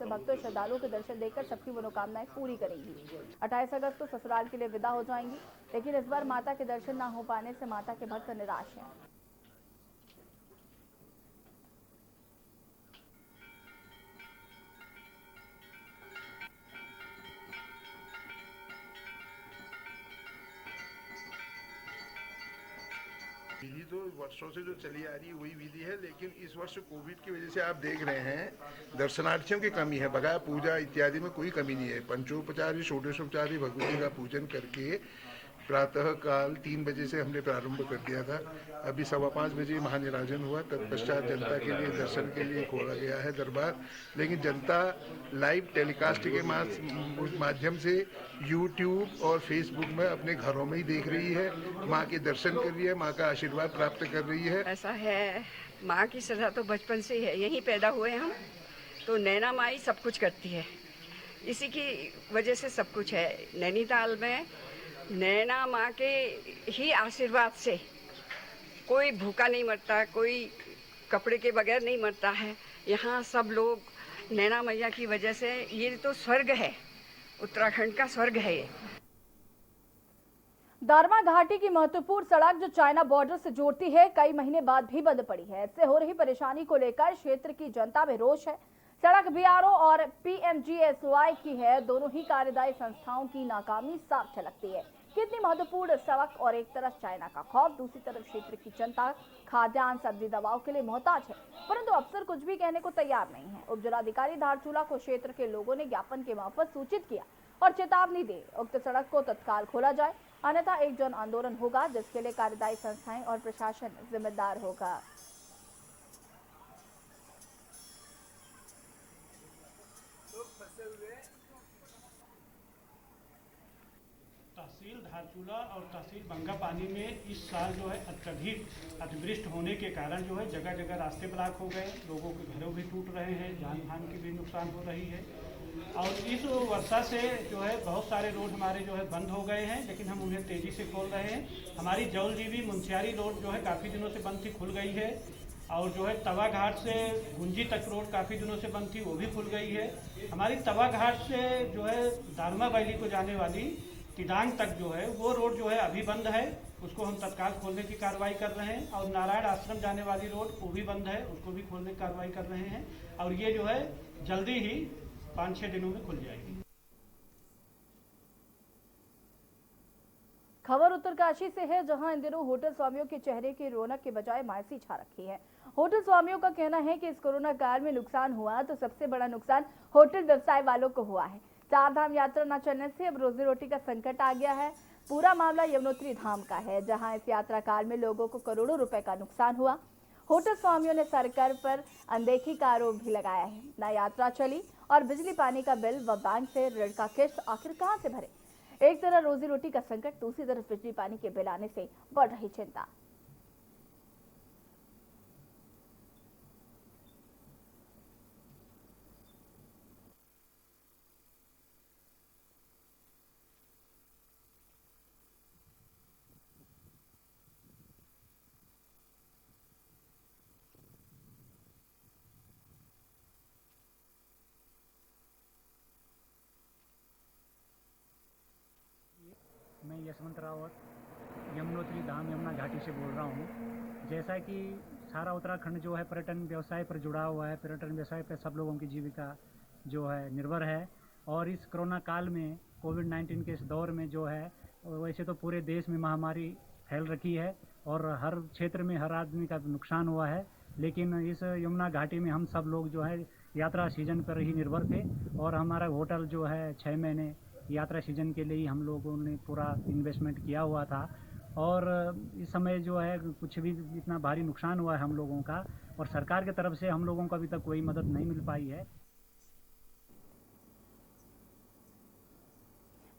भक्तों श्रद्धालुओं के दर्शन देकर सबकी मनोकामनाएं पूरी करेंगी। 28 अगस्त को ससुराल के लिए विदा हो जाएंगी, लेकिन इस बार माता के दर्शन न हो पाने से माता के भक्त निराश हैं। विधि तो वर्षों से जो चली आ रही है वही विधि है, लेकिन इस वर्ष कोविड की वजह से आप देख रहे हैं दर्शनार्थियों की कमी है। बगैर पूजा इत्यादि में कोई कमी नहीं है। पंचोपचारी षोडशोपचारी भगवती का पूजन करके प्रातः काल 3 बजे से हमने प्रारंभ कर दिया था। अभी 5:15 बजे महानिराजन हुआ। तत्पश्चात जनता के लिए दर्शन के लिए खोला गया है दरबार, लेकिन जनता लाइव टेलीकास्ट के माध्यम से यूट्यूब और फेसबुक में अपने घरों में ही देख रही है, माँ के दर्शन कर रही है, माँ का आशीर्वाद प्राप्त कर रही है। ऐसा है, माँ की श्रद्धा तो बचपन से ही है, यहीं पैदा हुए हम, तो नैना माई सब कुछ करती है, इसी की वजह से सब कुछ है। नैनीताल में नैना माँ के ही आशीर्वाद से कोई भूखा नहीं मरता, कोई कपड़े के बगैर नहीं मरता है। यहाँ सब लोग नैना मैया की वजह से, ये तो स्वर्ग है, उत्तराखंड का स्वर्ग है ये। दारमा घाटी की महत्वपूर्ण सड़क जो चाइना बॉर्डर से जोड़ती है, कई महीने बाद भी बंद पड़ी है। इससे हो रही परेशानी को लेकर क्षेत्र की जनता में रोष है। सड़क बीआरओ और पीएमजीएसवाई की है, दोनों ही कार्यदायी संस्थाओं की नाकामी साफ झलकती है। कितनी महत्वपूर्ण सड़क और एक तरफ चाइना का खौफ, दूसरी तरफ क्षेत्र की जनता खाद्यान्न सब्जी दवाओं के लिए मोहताज है, परंतु अफसर कुछ भी कहने को तैयार नहीं है। उप जिलाधिकारी धारचूला को क्षेत्र के लोगों ने ज्ञापन के मार्फत सूचित किया और चेतावनी दी उक्त सड़क को तत्काल खोला जाए, अन्यथा एक जन आंदोलन होगा जिसके लिए कार्यदायी संस्थाएं और प्रशासन जिम्मेदार होगा। तहसील धारचूला और तहसील बंगापानी में इस साल जो है अत्यधिक अतिवृष्टि होने के कारण जो है जगह जगह रास्ते ब्लॉक हो गए, लोगों के घरों भी टूट रहे हैं, जान माल की भी नुकसान हो रही है। और इस वर्षा से जो है बहुत सारे रोड हमारे जो है बंद हो गए हैं, लेकिन हम उन्हें तेज़ी से खोल रहे हैं। हमारी जौलजीबी मुंशियारी रोड जो है काफ़ी दिनों से बंद थी, खुल गई है। और जो है तवा घाट से गुंजी तक रोड काफ़ी दिनों से बंद थी, वो भी खुल गई है। हमारी तवा घाट से जो है दारमा वैली को जाने वाली तिदांग तक जो है वो रोड जो है अभी बंद है, उसको हम तत्काल खोलने की कार्रवाई कर रहे हैं। और नारायण आश्रम जाने वाली रोड वो भी बंद है, उसको भी खोलने की कार्रवाई कर रहे हैं। और ये जो है जल्दी ही 5-6 दिनों में खुल जाएगी। खबर उत्तरकाशी से है, जहां इन दिनों होटल स्वामियों के चेहरे की रौनक के बजाय मायूसी छा रखी है। होटल स्वामियों का कहना है कि इस कोरोना काल में नुकसान हुआ तो सबसे बड़ा नुकसान होटल व्यवसाय वालों को हुआ है। 4 धाम यात्रा न चलने से अब रोजी रोटी का संकट आ गया है। पूरा मामला यमुनोत्री धाम का है, जहां इस यात्रा काल में लोगों को करोड़ों रुपए का नुकसान हुआ। होटल स्वामियों ने सरकार पर अनदेखी का आरोप भी लगाया है। न यात्रा चली और बिजली पानी का बिल व बैंक से ऋण का किस्त आखिर कहां से भरे। एक तरफ रोजी रोटी का संकट, दूसरी तरफ बिजली पानी के बिल आने से बढ़ रही चिंता। मैं यशवंत रावत यमुनोत्री धाम यमुना घाटी से बोल रहा हूँ। जैसा कि सारा उत्तराखंड जो है पर्यटन व्यवसाय पर जुड़ा हुआ है, पर्यटन व्यवसाय पर सब लोगों की जीविका जो है निर्भर है। और इस कोरोना काल में कोविड-19 के इस दौर में जो है, वैसे तो पूरे देश में महामारी फैल रखी है और हर क्षेत्र में हर आदमी का नुकसान हुआ है, लेकिन इस यमुना घाटी में हम सब लोग जो है यात्रा सीजन पर ही निर्भर थे। और हमारा होटल जो है 6 महीने यात्रा सीजन के लिए हम लोगों ने पूरा इन्वेस्टमेंट किया हुआ था। और इस समय जो है कुछ भी इतना भारी नुकसान हुआ है हम लोगों का, और सरकार की तरफ से हम लोगों को अभी तक कोई मदद नहीं मिल पाई है।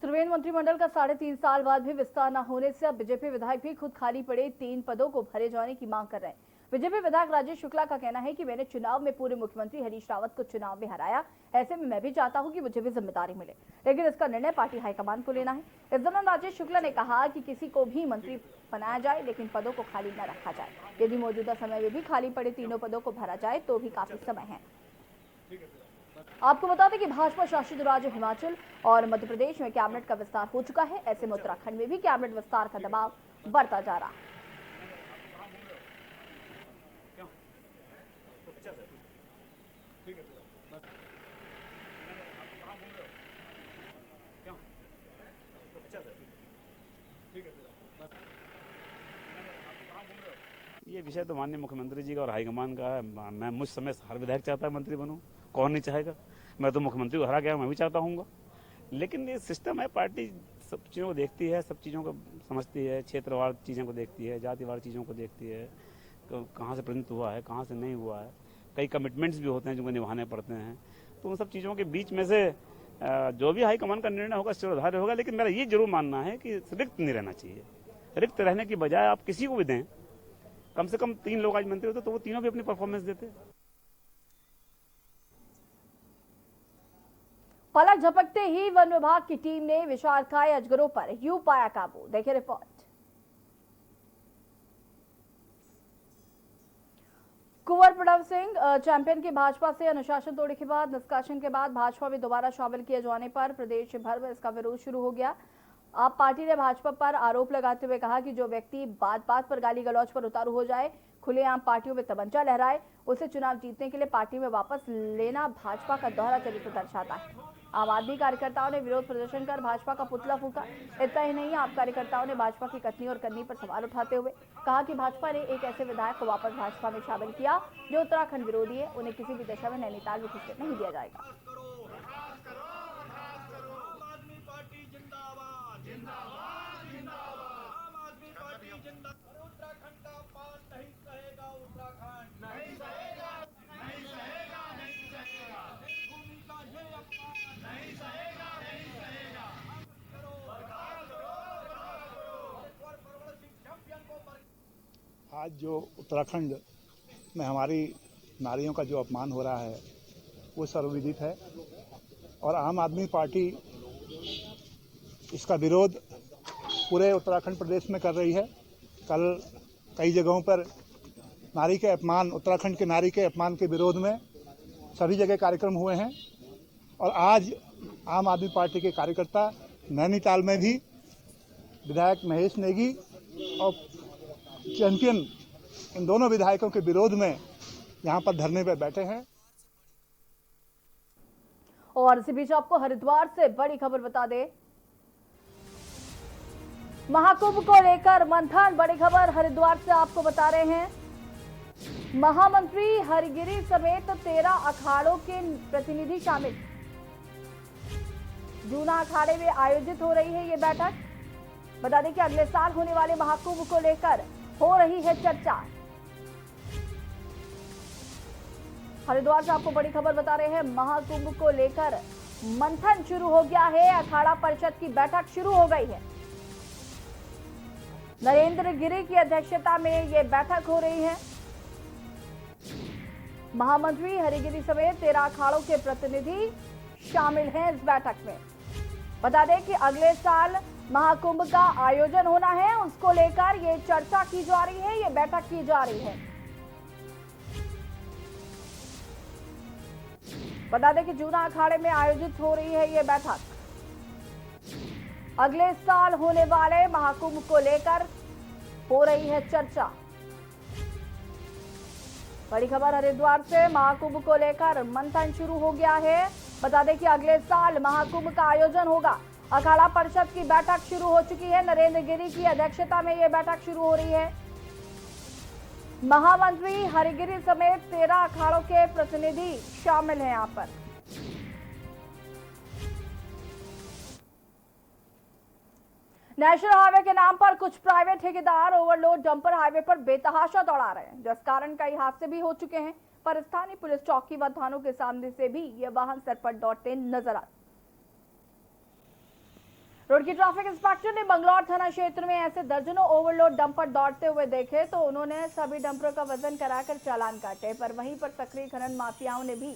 त्रिवेंद्र मंत्रिमंडल का 3.5 साल बाद भी विस्तार न होने से अब बीजेपी विधायक भी खुद खाली पड़े 3 पदों को भरे जाने की मांग कर रहे हैं। बीजेपी विधायक राजेश शुक्ला का कहना है कि मैंने चुनाव में पूर्व मुख्यमंत्री हरीश रावत को चुनाव में हराया, ऐसे में मैं भी चाहता हूं कि मुझे भी जिम्मेदारी मिले, लेकिन इसका निर्णय पार्टी हाईकमान को लेना है। इस दौरान राजेश शुक्ला ने कहा कि किसी को भी मंत्री बनाया जाए, लेकिन पदों को खाली न रखा जाए। यदि मौजूदा समय में भी खाली पड़े तीनों पदों को भरा जाए तो भी काफी समय है। आपको बता दें कि भाजपा शासित राज्य हिमाचल और मध्य प्रदेश में कैबिनेट का विस्तार हो चुका है। ऐसे में उत्तराखंड में भी कैबिनेट विस्तार का दबाव बढ़ता जा रहा है। ये विषय तो माननीय मुख्यमंत्री जी का और हाईकमान का है। मैं मुझ समय हर विधायक चाहता है मंत्री बनूं, कौन नहीं चाहेगा। मैं तो मुख्यमंत्री को हरा गया, मैं भी चाहता हूँगा। लेकिन ये सिस्टम है, पार्टी सब चीज़ों को देखती है, सब चीज़ों को समझती है, क्षेत्रवार चीज़ों को देखती है, जातिवार चीज़ों को देखती है, तो कहाँ से प्रतिनिधित्व हुआ है, कहाँ से नहीं हुआ है। कई कमिटमेंट्स भी होते हैं जिनको निभाने पड़ते हैं। तो उन सब चीज़ों के बीच में से जो भी हाईकमान का निर्णय होगा शिरोधार्य होगा। लेकिन मेरा ये जरूर मानना है कि रिक्त नहीं रहना चाहिए। रिक्त रहने की बजाय आप किसी को भी दें, कम से कम 3 लोग आज मंत्री होते तो वो तीनों भी अपनी परफॉर्मेंस देते। पलक झपकते ही वन विभाग की टीम ने विशालकाय अजगरों पर यूं पाया काबू। देखिए रिपोर्ट। कुंवर प्रणव सिंह चैंपियन की भाजपा से अनुशासन तोड़ने के बाद निष्कासन के बाद भाजपा में दोबारा शामिल किए जाने पर प्रदेश भर में इसका विरोध शुरू हो गया। आप पार्टी ने भाजपा पर आरोप लगाते हुए कहा कि जो व्यक्ति बात बात पर गाली गलौज पर उतारू हो जाए, खुलेआम पार्टियों में तमंचा लहराए, उसे चुनाव जीतने के लिए पार्टी में वापस लेना भाजपा का दोहरा चरित्र दर्शाता है। आम आदमी कार्यकर्ताओं ने विरोध प्रदर्शन कर भाजपा का पुतला फूंका। इतना ही नहीं, आप कार्यकर्ताओं ने भाजपा की कथनी और करनी पर सवाल उठाते हुए कहा कि भाजपा ने एक ऐसे विधायक को वापस भाजपा में शामिल किया जो उत्तराखंड विरोधी है, उन्हें किसी भी दशा में नैनीताल में घुसने नहीं दिया जाएगा। आज जो उत्तराखंड में हमारी नारियों का जो अपमान हो रहा है वो सर्वविदित है और आम आदमी पार्टी इसका विरोध पूरे उत्तराखंड प्रदेश में कर रही है। कल कई जगहों पर नारी के अपमान, उत्तराखंड के नारी के अपमान के विरोध में सभी जगह कार्यक्रम हुए हैं और आज आम आदमी पार्टी के कार्यकर्ता नैनीताल में भी विधायक महेश नेगी और चैंपियन इन दोनों विधायकों के विरोध में यहां पर धरने पर बैठे हैं। और इसी बीच आपको हरिद्वार से बड़ी खबर बता दें, महाकुंभ को लेकर मंथन। बड़ी खबर हरिद्वार से आपको बता रहे हैं, महामंत्री हरिगिरी समेत 13 अखाड़ों के प्रतिनिधि शामिल। जूना अखाड़े में आयोजित हो रही है ये बैठक। बता दें कि अगले साल होने वाले महाकुंभ को लेकर हो रही है चर्चा। हरिद्वार से आपको बड़ी खबर बता रहे हैं, महाकुंभ को लेकर मंथन शुरू हो गया है। अखाड़ा परिषद की बैठक शुरू हो गई है। नरेंद्र गिरी की अध्यक्षता में यह बैठक हो रही है। महामंत्री हरिगिरी समेत 13 अखाड़ों के प्रतिनिधि शामिल हैं इस बैठक में। बता दें कि अगले साल महाकुंभ का आयोजन होना है, उसको लेकर ये चर्चा की जा रही है, ये बैठक की जा रही है। बता दें कि जूना अखाड़े में आयोजित हो रही है ये बैठक। अगले साल होने वाले महाकुंभ को लेकर हो रही है चर्चा। बड़ी खबर हरिद्वार से, महाकुंभ को लेकर मंथन शुरू हो गया है। बता दें कि अगले साल महाकुंभ का आयोजन होगा। अखाड़ा परिषद की बैठक शुरू हो चुकी है। नरेंद्र गिरी की अध्यक्षता में यह बैठक शुरू हो रही है। महामंत्री हरिगिरी समेत 13 अखाड़ों के प्रतिनिधि शामिल हैं यहां पर। नेशनल हाईवे के नाम पर कुछ प्राइवेट ठेकेदार ओवरलोड डंपर हाईवे पर बेतहाशा दौड़ा रहे हैं, जिस कारण कई हादसे भी हो चुके हैं। पर स्थानीय पुलिस चौकी व थानों के सामने से भी ये वाहन सरपट दौड़ते नजर आते। रोड की ट्रैफिक इंस्पेक्टर ने बंगलौर थाना क्षेत्र में ऐसे दर्जनों ओवरलोड डंपर दौड़ते हुए देखे तो उन्होंने सभी डंपरों का वजन कराकर चालान काटे। पर वहीं पर सक्रिय खनन माफियाओं ने भी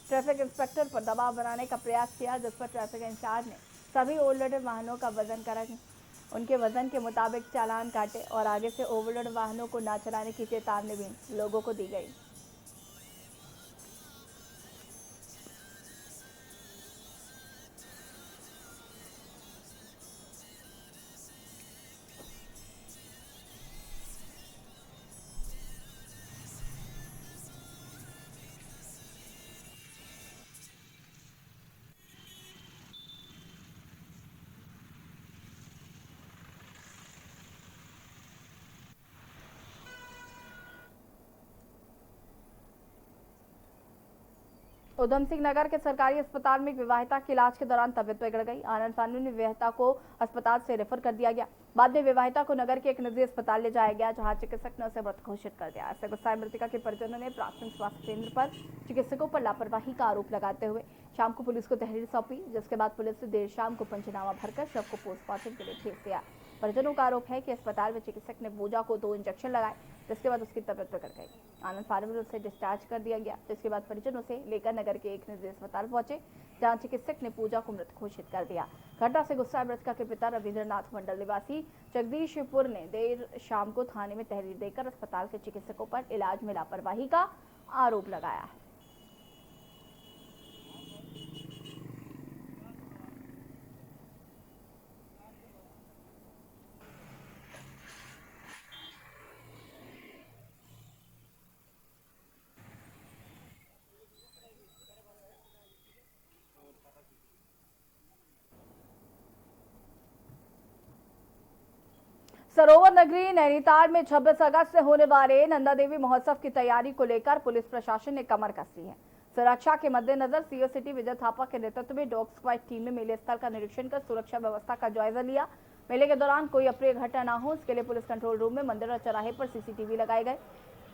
ट्रैफिक इंस्पेक्टर पर दबाव बनाने का प्रयास किया, जिस पर ट्रैफिक इंचार्ज ने सभी ओवरलोडेड वाहनों का वजन करा, उनके वजन के मुताबिक चालान काटे और आगे से ओवरलोड वाहनों को न चलाने की चेतावनी भी लोगों को दी गई। उधम सिंह नगर के सरकारी अस्पताल में एक विवाहिता की इलाज के दौरान तबीयत बिगड़ गई। आनंद फानू ने विवाहिता को अस्पताल से रेफर कर दिया गया। बाद में विवाहिता को नगर के एक निजी अस्पताल ले जाया गया, जहां चिकित्सक ने उसे मृत घोषित कर दिया। इससे गुस्साए मृतका के परिजनों ने प्राथमिक स्वास्थ्य केंद्र पर चिकित्सकों पर लापरवाही का आरोप लगाते हुए शाम को पुलिस को तहरीर सौंपी, जिसके बाद पुलिस ने देर शाम को पंचनामा भरकर शव को पोस्टमार्टम के लिए भेज दिया। परिजनों का आरोप है कि अस्पताल में चिकित्सक ने पूजा को 2 इंजेक्शन लगाए, जिसके बाद उसकी तबीयत बिगड़ गई। आनंद फानू में उसे डिस्चार्ज कर दिया गया, जिसके बाद परिजनों से लेकर नगर के एक निजी अस्पताल पहुंचे, जहां चिकित्सक ने पूजा को मृत घोषित कर दिया। घटना से गुस्साए मृतका के पिता रविंद्रनाथ मंडल निवासी जगदीशपुर ने देर शाम को थाने में तहरीर देकर अस्पताल के चिकित्सकों पर इलाज में लापरवाही का आरोप लगाया है। सरोवर नगरी नैनीताल में 26 अगस्त से होने वाले नंदा देवी महोत्सव की तैयारी को लेकर पुलिस प्रशासन ने कमर कस ली है। सुरक्षा के मद्देनजर सीओ सिटी विजय थापा के नेतृत्व में डॉग स्क्वाड टीम ने मेले स्थल का निरीक्षण कर सुरक्षा व्यवस्था का जायजा लिया। मेले के दौरान कोई अप्रिय घटना न हो, इसके लिए पुलिस कंट्रोल रूम में मंदिर और चौराहे पर सीसीटीवी लगाए गए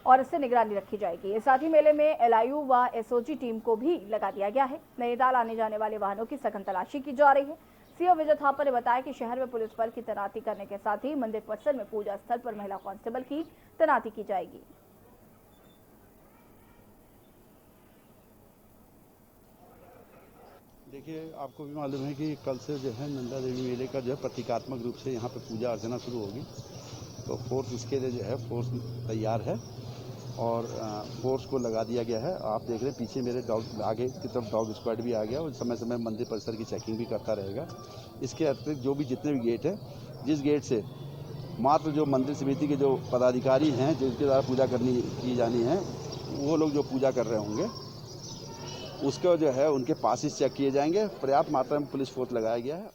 और इससे निगरानी रखी जाएगी। साथ ही मेले में एलआईयू व एसओजी टीम को भी लगा दिया गया है। नैनीताल आने जाने वाले वाहनों की सघन तलाशी की जा रही है। सीओ विजय थापा ने बताया कि शहर में पुलिस बल की तैनाती करने के साथ ही मंदिर परिसर में पूजा स्थल पर महिला कांस्टेबल की तैनाती की जाएगी। देखिए, आपको भी मालूम है कि कल से जो है नंदा देवी मेले का जो है प्रतीकात्मक रूप से यहाँ पे पूजा अर्चना शुरू होगी। तो फोर्स इसके लिए जो है फोर्स तैयार है और फोर्स को लगा दिया गया है। आप देख रहे हैं पीछे मेरे डॉग आगे की तरफ डॉग स्क्वाड भी आ गया और समय समय मंदिर परिसर की चेकिंग भी करता रहेगा। इसके अतिरिक्त जो भी जितने भी गेट है, जिस गेट से मात्र जो मंदिर समिति के जो पदाधिकारी हैं जिनके द्वारा पूजा की जानी है, वो लोग जो पूजा कर रहे होंगे उसका जो है उनके पासेस चेक किए जाएंगे। पर्याप्त मात्रा में पुलिस फोर्स लगाया गया है।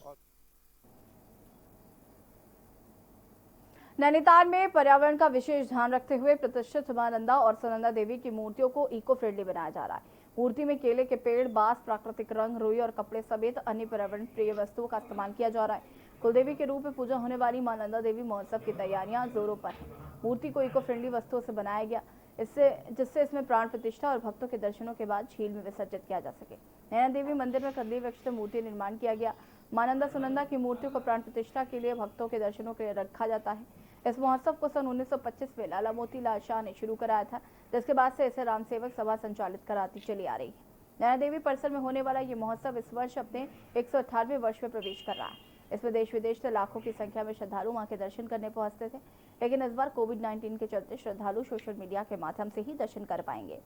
नैनीताल में पर्यावरण का विशेष ध्यान रखते हुए प्रतिष्ठित मां नंदा और सुनंदा देवी की मूर्तियों को इको फ्रेंडली बनाया जा रहा है। मूर्ति में केले के पेड़, बांस, प्राकृतिक रंग, रुई और कपड़े समेत अन्य पर्यावरण प्रिय वस्तुओं का इस्तेमाल किया जा रहा है। कुलदेवी के रूप में पूजा होने वाली मां नंदा देवी महोत्सव की तैयारियां जोरों पर है। मूर्ति को इको फ्रेंडली वस्तुओं से बनाया गया, जिससे इसमें प्राण प्रतिष्ठा और भक्तों के दर्शनों के बाद झील में विसर्जित किया जा सके। नैना देवी मंदिर में कंदील वृक्ष से मूर्ति निर्माण किया गया। मां नंदा सुनंदा की मूर्तियों को प्राण प्रतिष्ठा के लिए भक्तों के दर्शनों के लिए रखा जाता है। इस महोत्सव को सन 1925 में लाला मोती लाल शाह ने शुरू कराया था, जिसके बाद से इसे राम सेवक सभा संचालित कराती चली आ रही है। नैना देवी परिसर में होने वाला ये महोत्सव इस वर्ष अपने 118वें वर्ष में प्रवेश कर रहा है। इसमें देश विदेश से लाखों की संख्या में श्रद्धालु मां के दर्शन करने पहुंचते थे, लेकिन इस बार कोविड-19 के चलते श्रद्धालु सोशल मीडिया के माध्यम से ही दर्शन कर पाएंगे।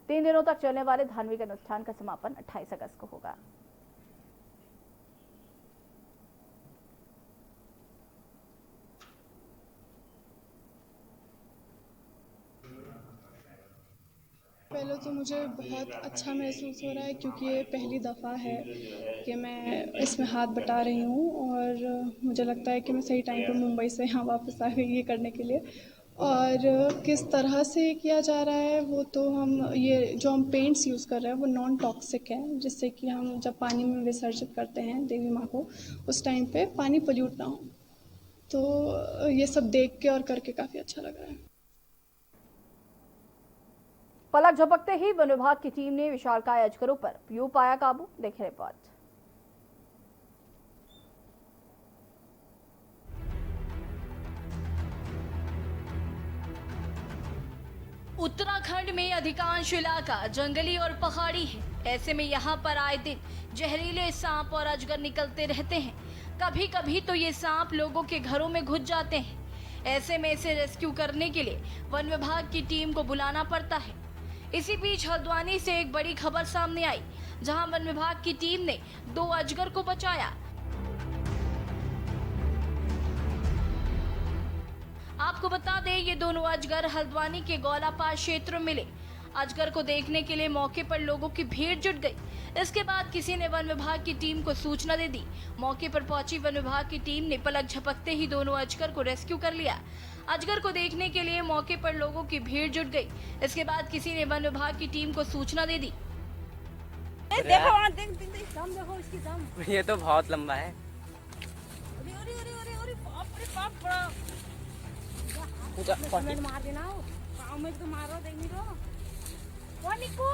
3 दिनों तक चलने वाले धार्मिक अनुष्ठान का समापन 28 अगस्त को होगा। पहले तो मुझे बहुत अच्छा महसूस हो रहा है क्योंकि ये पहली दफ़ा है कि मैं इसमें हाथ बटा रही हूँ और मुझे लगता है कि मैं सही टाइम पर मुंबई से यहाँ वापस आ गई ये करने के लिए। और किस तरह से किया जा रहा है वो तो ये जो हम पेंट्स यूज़ कर रहे हैं वो नॉन टॉक्सिक है, जिससे कि हम जब पानी में विसर्जित करते हैं देवी माँ को उस टाइम पे पानी पोल्यूट ना हो। तो ये सब देख के और करके काफ़ी अच्छा लग रहा है। पलक झपकते ही वन विभाग की टीम ने विशालकाय अजगरों पर यूं पाया काबू। देखें रिपोर्ट। उत्तराखंड में अधिकांश इलाका जंगली और पहाड़ी है। ऐसे में यहाँ पर आए दिन जहरीले सांप और अजगर निकलते रहते हैं। कभी कभी तो ये सांप लोगों के घरों में घुस जाते हैं। ऐसे में इसे रेस्क्यू करने के लिए वन विभाग की टीम को बुलाना पड़ता है। इसी बीच हल्द्वानी से एक बड़ी खबर सामने आई, जहां वन विभाग की टीम ने 2 अजगर को बचाया। आपको बता दें, ये दोनों अजगर हल्द्वानी के गौलापार क्षेत्र में मिले। अजगर को देखने के लिए मौके पर लोगों की भीड़ जुट गई। इसके बाद किसी ने वन विभाग की टीम को सूचना दे दी। मौके पर पहुंची वन विभाग की टीम ने पलक झपकते ही दोनों अजगर को रेस्क्यू कर लिया। अजगर को देखने के लिए मौके पर लोगों की भीड़ जुट गई। इसके बाद किसी ने वन विभाग की टीम को सूचना दे दी। देखो वहाँ देख दम देखो इसकी दम। ये तो बहुत लंबा है। अरे अरे अरे अरे अरे बाप रे बाप बड़ा। ऊंचा मार देना हो। पाँव में तो मारो देख नहीं रहो। वो निको।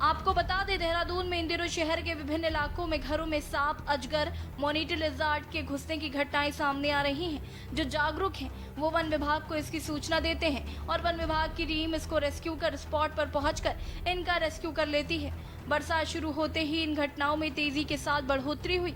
आपको बता दें, देहरादून में इन दिनों शहर के विभिन्न इलाकों में घरों में सांप, अजगर, मॉनिटर लिजार्ड के घुसने की घटनाएं सामने आ रही हैं। जो जागरूक हैं वो वन विभाग को इसकी सूचना देते हैं और वन विभाग की टीम इसको रेस्क्यू कर स्पॉट पर पहुंचकर इनका रेस्क्यू कर लेती है। बरसात शुरू होते ही इन घटनाओं में तेजी के साथ बढ़ोतरी हुई।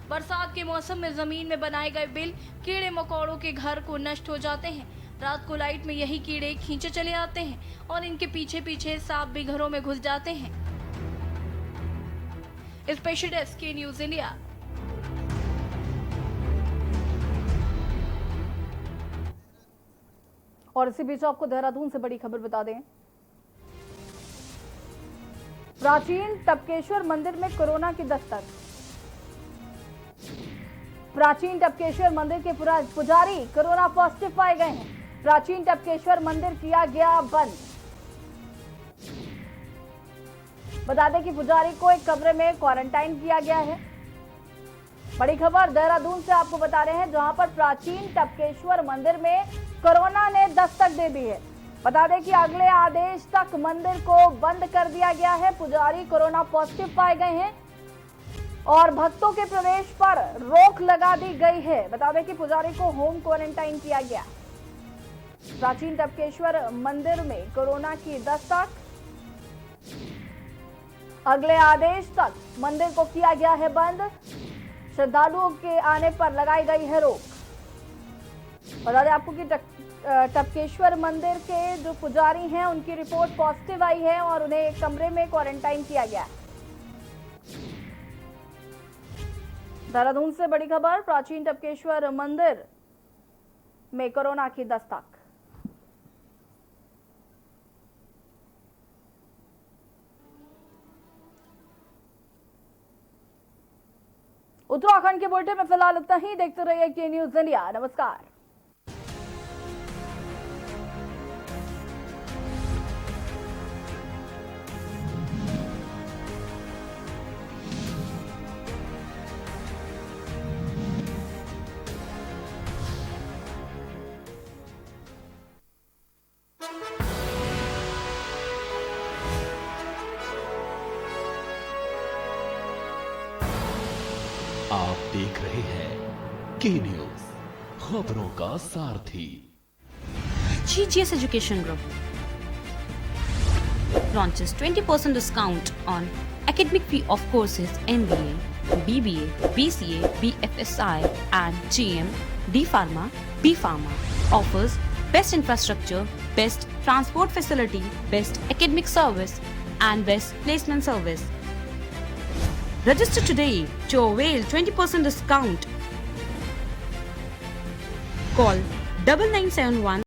बरसात के मौसम में जमीन में बनाए गए बिल कीड़े मकोड़ों के घर को नष्ट हो जाते हैं। रात को लाइट में यही कीड़े खींचे चले आते हैं और इनके पीछे पीछे सांप भी घरों में घुस जाते हैं। स्पेशल डेस्क के न्यूज इंडिया। और इसी बीच आपको देहरादून से बड़ी खबर बता दें। प्राचीन टपकेश्वर मंदिर में कोरोना की दस्तक। प्राचीन टपकेश्वर मंदिर के पुजारी कोरोना पॉजिटिव पाए गए हैं। प्राचीन टपकेश्वर मंदिर किया गया बंद। बता दें कि पुजारी को एक कमरे में क्वारंटाइन किया गया है। बड़ी खबर देहरादून से आपको बता रहे हैं, जहां पर प्राचीन टपकेश्वर मंदिर में कोरोना ने दस्तक दे दी है। बता दें कि अगले आदेश तक मंदिर को बंद कर दिया गया है। पुजारी कोरोना पॉजिटिव पाए गए हैं और भक्तों के प्रवेश पर रोक लगा दी गई है। बता दें कि पुजारी को होम क्वारंटाइन किया गया। प्राचीन टपकेश्वर मंदिर में कोरोना की दस्तक। अगले आदेश तक मंदिर को किया गया है बंद। श्रद्धालुओं के आने पर लगाई गई है रोक। बता दें आपको कि टपकेश्वर मंदिर के जो पुजारी हैं उनकी रिपोर्ट पॉजिटिव आई है और उन्हें एक कमरे में क्वारंटाइन किया गया। देहरादून से बड़ी खबर, प्राचीन टपकेश्वर मंदिर में कोरोना की दस्तक। उत्तराखंड के बुलेटिन में फिलहाल इतना ही। देखते रहिए के न्यूज इंडिया। नमस्कार। आप देख रहे हैं के न्यूज, खबरों का सारथी। GGS Education Group launches 20% discount on academic fee of courses MBA, BBA, BCA, BFSI and GM, D Pharma, B Pharma. Offers best infrastructure, best transport facility, best academic service and best placement service. Register today to avail 20% discount. Call 9971